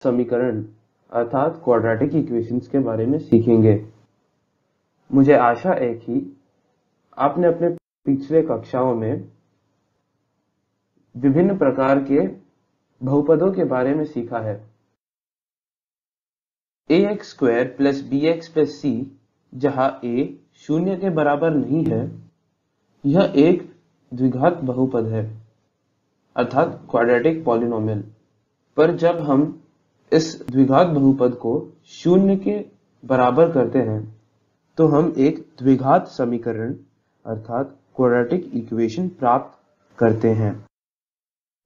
समीकरण अर्थात quadratic equations के बारे में सीखेंगे। मुझे आशा है कि आपने अपने पिछले कक्षाओं में विभिन्न प्रकार के बहुपदों के बारे में सीखा है। ax² + bx + c, जहां a शून्य के बराबर नहीं है, यह एक द्विघात बहुपद है अर्थात क्वाड्रेटिक पॉलिनोमियल। पर जब हम इस द्विघात बहुपद को शून्य के बराबर करते हैं तो हम एक द्विघात समीकरण अर्थात क्वाड्रेटिक इक्वेशन प्राप्त करते हैं।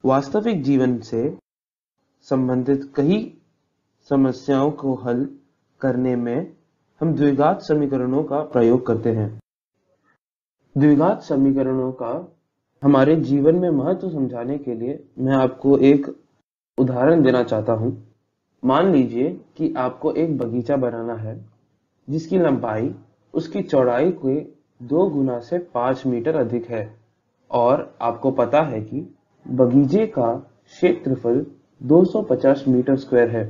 वास्तविक जीवन से संबंधित कई समस्याओं को हल करने में हम द्विघात समीकरणों का प्रयोग करते हैं। द्विघात समीकरणों का हमारे जीवन में महत्व समझाने के लिए मैं आपको एक उदाहरण देना चाहता हूं। मान लीजिए कि आपको एक बगीचा बनाना है जिसकी लंबाई उसकी चौड़ाई के 2 गुना से 5 मीटर अधिक है और आपको पता है कि बगीचे का क्षेत्रफल 250 मीटर स्क्वायर है।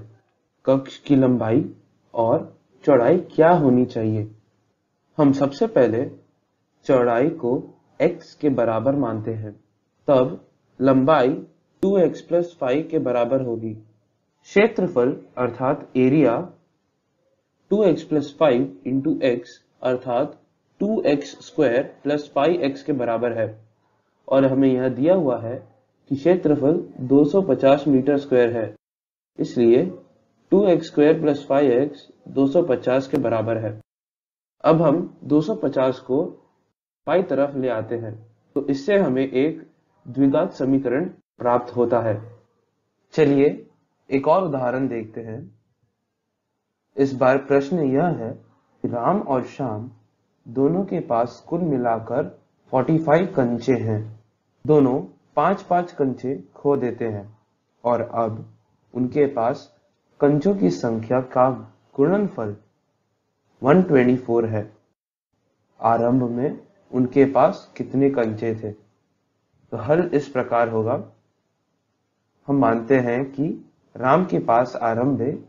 कक्ष की लंबाई और चौड़ाई क्या होनी चाहिए? हम सबसे पहले चौड़ाई को x के बराबर मानते हैं, तब लंबाई 2x + 5 के बराबर होगी। क्षेत्रफल अर्थात एरिया 2x + 5 × x अर्थात 2x² + 5x के बराबर है और हमें यह दिया हुआ है कि क्षेत्रफल 250 मीटर स्क्वायर है, इसलिए 2x² + 5x 250 के बराबर है। अब हम 250 को बाईं तरफ ले आते हैं तो इससे हमें एक द्विघात समीकरण प्राप्त होता है। चलिए एक और उदाहरण देखते हैं। इस बार प्रश्न यह है कि राम और श्याम दोनों के पास कुल मिलाकर 45 कंचे हैं। दोनों 5-5 कंचे खो देते हैं और अब उनके पास कंचों की संख्या का गुणनफल 124 है। आरंभ में उनके पास कितने कंचे थे? तो हल इस प्रकार होगा। हम मानते हैं कि राम के पास आरंभ में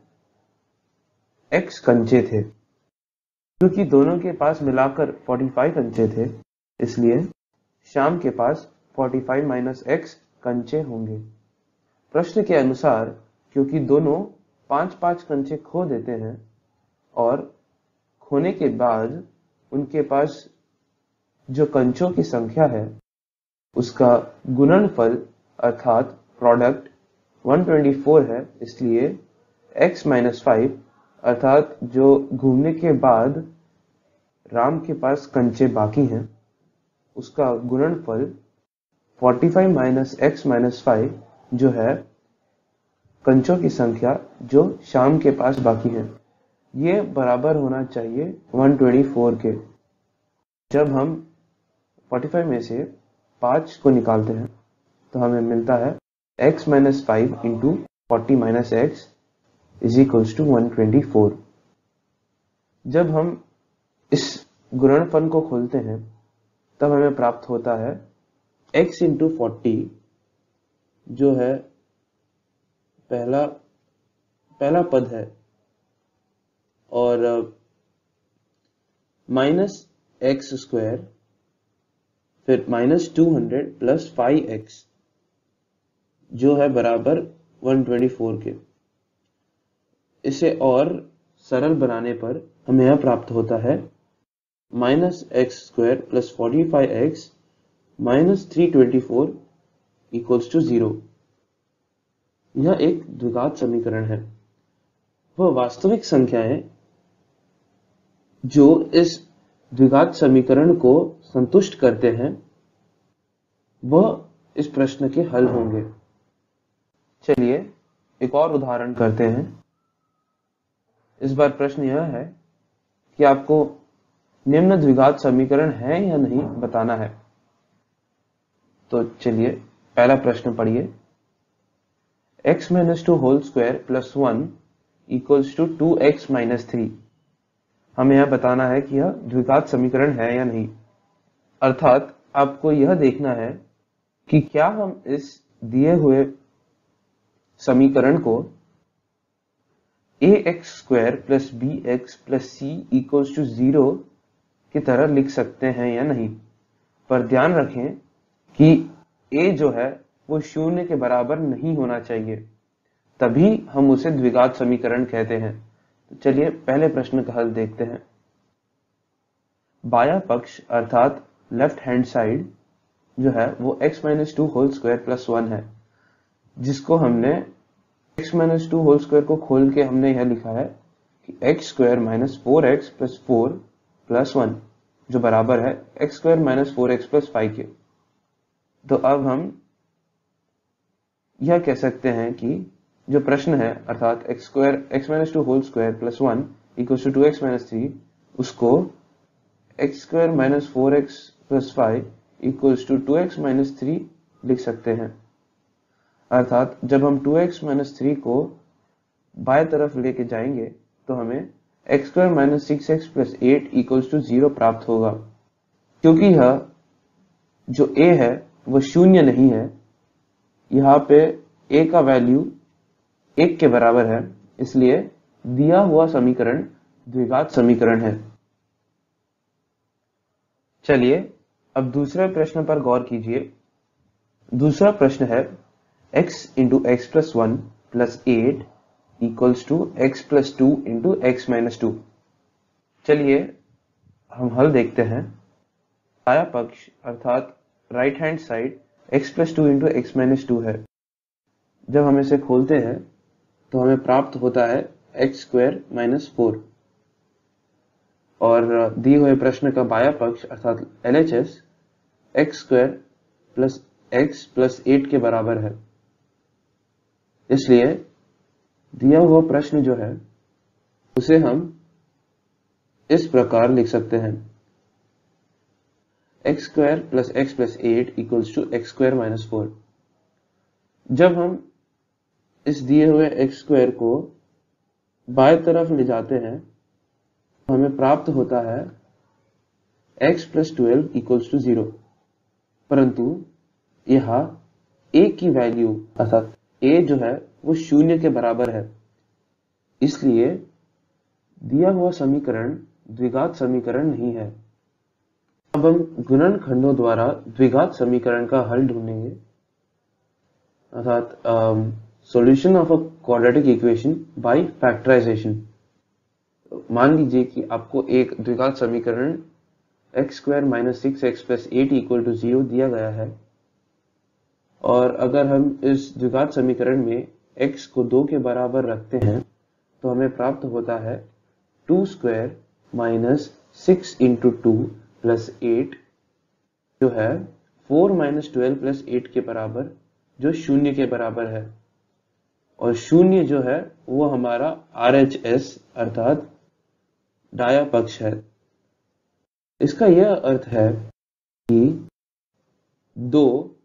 x कंचे थे। क्योंकि दोनों के पास मिलाकर 45 कंचे थे, इसलिए श्याम के पास 45 - x कंचे होंगे। प्रश्न के अनुसार क्योंकि दोनों 5-5 कंचे खो देते हैं और खोने के बाद उनके पास जो कंचों की संख्या है उसका गुणनफल अर्थात प्रोडक्ट 124 है, इसलिए x - 5 अर्थात जो घूमने के बाद राम के पास कंचे बाकी हैं उसका गुणनफल 45 - x - 5 जो है कंचों की संख्या जो श्याम के पास बाकी है, ये बराबर होना चाहिए 124 के। जब हम 45 में से 5 को निकालते हैं तो हमें मिलता है x - 5 × 40 - x = 124। जब हम इस गुणनफल को खोलते हैं तब हमें प्राप्त होता है x × 40 जो है पहला पद है और -x² फिर -200 + 5x जो है बराबर 124 के। इसे और सरल बनाने पर हमें यह प्राप्त होता है -x² + 45x - 324 = 0। यह एक द्विघात समीकरण है। वह वास्तविक संख्याएं जो इस द्विघात समीकरण को संतुष्ट करते हैं वह इस प्रश्न के हल होंगे। चलिए एक और उदाहरण करते हैं। इस बार प्रश्न यह है कि आपको निम्न द्विघात समीकरण है या नहीं बताना है। तो चलिए पहला प्रश्न पढ़िए। x - 2² + 1 = 2x - 3। हमें यह बताना है कि यह द्विघात समीकरण है या नहीं, अर्थात आपको यह देखना है कि क्या हम इस दिए हुए समीकरण को ax² plus bx plus c equals to 0 की तरह लिख सकते हैं या नहीं। पर ध्यान रखें कि a जो है वो शून्य के बराबर नहीं होना चाहिए, तभी हम उसे द्विघात समीकरण कहते हैं। तो चलिए पहले प्रश्न का हल देखते हैं। बाया पक्ष अर्थात लेफ्ट हैंड साइड जो है वो x-2 होल स्क्वायर प्लस 1 है, जिसको हमने x-2 होल स्क्वायर को खोल के हमने यह लिखा है कि x² minus 4x plus 4 plus 1 जो बराबर है x² माइनस 4x प्लस 5 के। तो अब हम यह कह सकते हैं कि जो प्रश्न है अर्थात x-2 whole square plus 1 equals to 2x minus 3, उसको x² minus 4x plus 5 equals to 2x minus 3 लिख सकते हैं। अर्थात जब हम 2x माइनस 3 को बाएं तरफ लेके जाएंगे तो हमें x² minus 6x plus 8 equals to 0 प्राप्त होगा। क्योंकि यह जो a है वह शून्य नहीं है, यहाँ पे a का वैल्यू 1 के बराबर है, इसलिए दिया हुआ समीकरण द्विघात समीकरण है। चलिए अब दूसरे प्रश्न पर गौर कीजिए। दूसरा प्रश्न है x into x plus 1 plus 8 equals to x plus 2 into x minus 2। चलिए हम हल देखते हैं। दाया पक्ष अर्थात right hand side x plus 2 into x minus 2 है। जब हम इसे खोलते हैं तो हमें प्राप्त होता है x² माइनस 4 और दिए हुए प्रश्न का बाया पक्ष अर्थात LHS x² plus x plus 8 के बराबर है। इसलिए दिया हुआ प्रश्न जो है उसे हम इस प्रकार लिख सकते हैं x² plus x plus 8 equals to x² minus 4। जब हम इस दिए हुए x² को बाएं तरफ ले जाते हैं तो हमें प्राप्त होता है x प्लस 12 इक्वल्स टू 0, परंतु यहाँ a की वैल्यू अर्थात a जो है वो शून्य के बराबर है, इसलिए दिया हुआ समीकरण द्विघात समीकरण नहीं है। अब हम गुणनखंडों द्वारा द्विघात समीकरण का हल ढूंढेंगे, अर्थात solution of a quadratic equation by factorisation. मान लीजिए कि आपको एक द्विघात समीकरण x² minus 6x plus 8 equal to 0 दिया गया है, और अगर हम इस द्विघात समीकरण में x को 2 के बराबर रखते हैं तो हमें प्राप्त होता है 2² माइनस 6 इंटू 2 प्लस 8 जो है 4 माइनस 12 प्लस 8 के बराबर, जो शून्य के बराबर है। और शून्य जो है वो हमारा RHS अर्थात दाया पक्ष है। इसका यह अर्थ है कि दो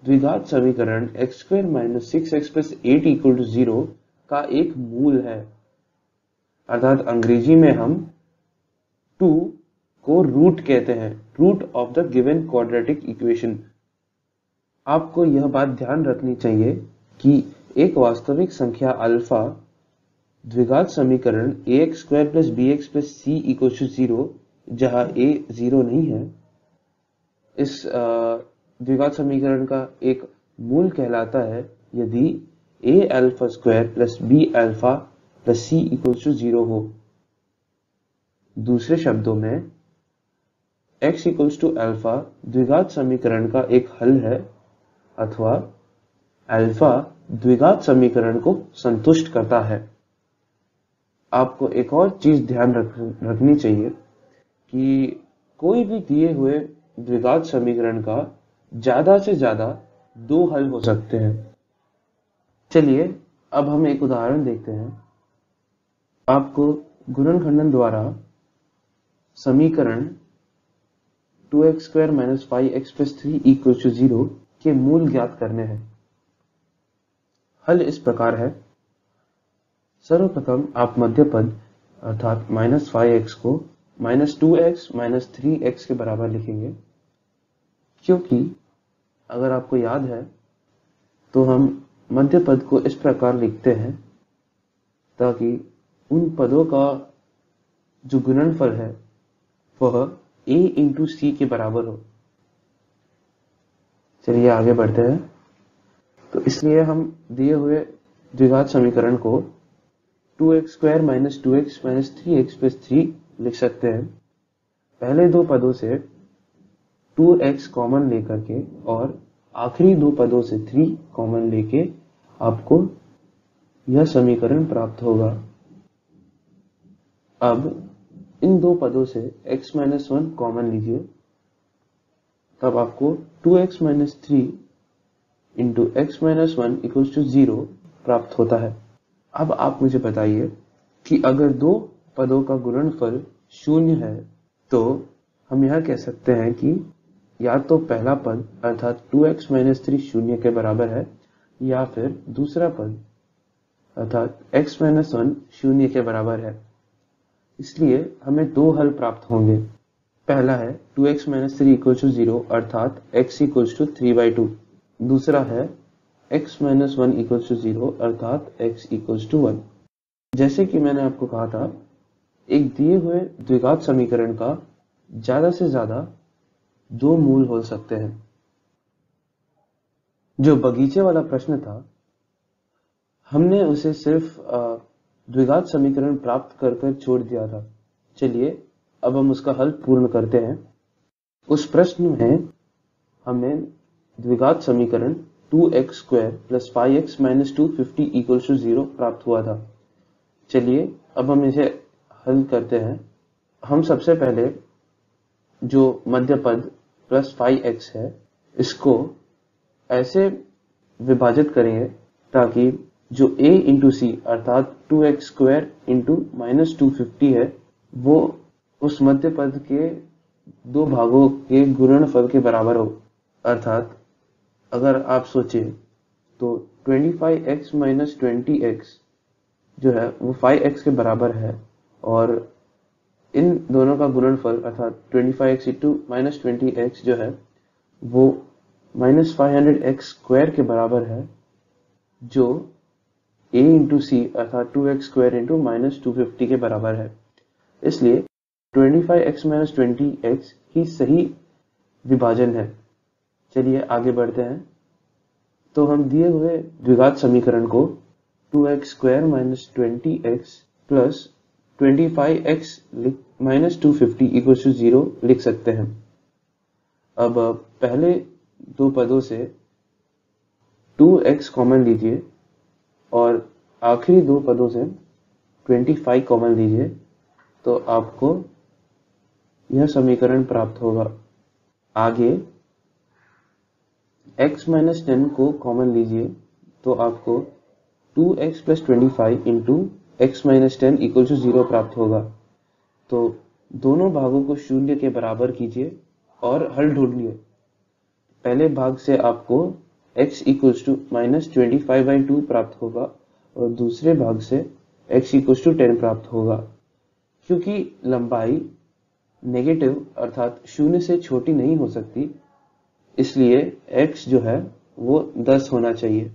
द्विघात समीकरण x² minus 6x plus 8 equal to 0 का एक मूल है, अर्थात अंग्रेजी में हम 2 को रूट कहते हैं, root of the given quadratic equation. आपको यह बात ध्यान रखनी चाहिए कि एक वास्तविक संख्या अल्फा द्विघात समीकरण ax² plus bx plus c equal to 0 जहां a 0 नहीं है, इस द्विघात समीकरण का एक मूल कहलाता है यदि a alpha square plus b alpha plus c equal to 0 हो। दूसरे शब्दों में x इक्वल्स टू अल्फा द्विघात समीकरण का एक हल है, अथवा अल्फा द्विघात समीकरण को संतुष्ट करता है। आपको एक और चीज ध्यान रखनी चाहिए कि कोई भी दिए हुए द्विघात समीकरण का ज्यादा से ज्यादा 2 हल हो सकते हैं। चलिए अब हम एक उदाहरण देखते हैं। आपको गुणनखंडन द्वारा समीकरण 2x² minus 5x plus 3 equal to 0 के मूल ज्ञात करने हैं। हल इस प्रकार है। सर्वप्रथम आप मध्य पद अर्थात माइनस 5x को माइनस 2x माइनस 3x के बराबर लिखेंगे, क्योंकि अगर आपको याद है तो हम मध्य पद को इस प्रकार लिखते हैं ताकि उन पदों का जो गुणनफल है वह a इंटू सी के बराबर हो। चलिए आगे बढ़ते हैं। तो इसलिए हम दिए हुए द्विघात समीकरण को 2x² - 2x - 3x + 3 लिख सकते हैं। पहले दो पदों से 2x कॉमन लेकर के और आखिरी दो पदों से 3 कॉमन लेके आपको यह समीकरण प्राप्त होगा। अब इन दो पदों से x - 1 कॉमन लीजिए, तब आपको 2x - 3 इंटू x - 1 = 0 प्राप्त होता है। अब आप मुझे बताइए कि अगर दो पदों का गुणनफल 0 है तो हम यह कह सकते हैं कि या तो पहला पद अर्थात 2x - 3 0 के बराबर है या फिर दूसरा पद अर्थात x - 1 0 के बराबर है। इसलिए हमें दो हल प्राप्त होंगे। पहला है 2x - 3 = 0 अर्थात x = 3/2। दूसरा है x - 1 = 0 अर्थात x = 1। जैसे कि मैंने आपको कहा था, एक दिए हुए द्विघात समीकरण का ज्यादा से ज्यादा दो मूल हो सकते हैं। जो बगीचे वाला प्रश्न था, हमने उसे सिर्फ द्विघात समीकरण प्राप्त कर कर छोड़ दिया था। चलिए अब हम उसका हल पूर्ण करते हैं। उस प्रश्न में हमें द्विघात समीकरण 2x² + 5x - 250 = 0 प्राप्त हुआ था। चलिए अब हम इसे हल करते हैं। हम सबसे पहले जो मध्य पद प्लस 5x है, इसको ऐसे विभाजित करेंगे ताकि जो a इंटू सी अर्थात 2x² इंटू -250 है, वो उस मध्य पद के दो भागों के गुणनफल के बराबर हो। अर्थात अगर आप सोचें तो 25x - 20x जो है वो 5x के बराबर है और इन दोनों का गुणनफल अर्थात 25x इंटू -20x जो है वो -500x² के बराबर है, जो a इंटू सी अर्थात 2x² इंटू -250 के बराबर है। इसलिए 25x - 20x ही सही विभाजन है। चलिए आगे बढ़ते हैं। तो हम दिए हुए द्विघात समीकरण को 2x² - 20x प्लस 25x - 250 = 0 लिख सकते हैं। अब पहले दो पदों से 2x कॉमन लीजिए और आखिरी दो पदों से 25 कॉमन लीजिए, तो आपको यह समीकरण प्राप्त होगा। आगे x - 10 को कॉमन लीजिए, तो आपको 2x + 25 इंटू x - 10 = 0 प्राप्त होगा। तो दोनों भागों को 0 के बराबर कीजिए और हल ढूंढिए। पहले भाग से आपको x = -25/2 प्राप्त होगा और दूसरे भाग से x = 10 प्राप्त होगा। क्योंकि लंबाई नेगेटिव अर्थात 0 से छोटी नहीं हो सकती, इसलिए x जो है वो 10 होना चाहिए।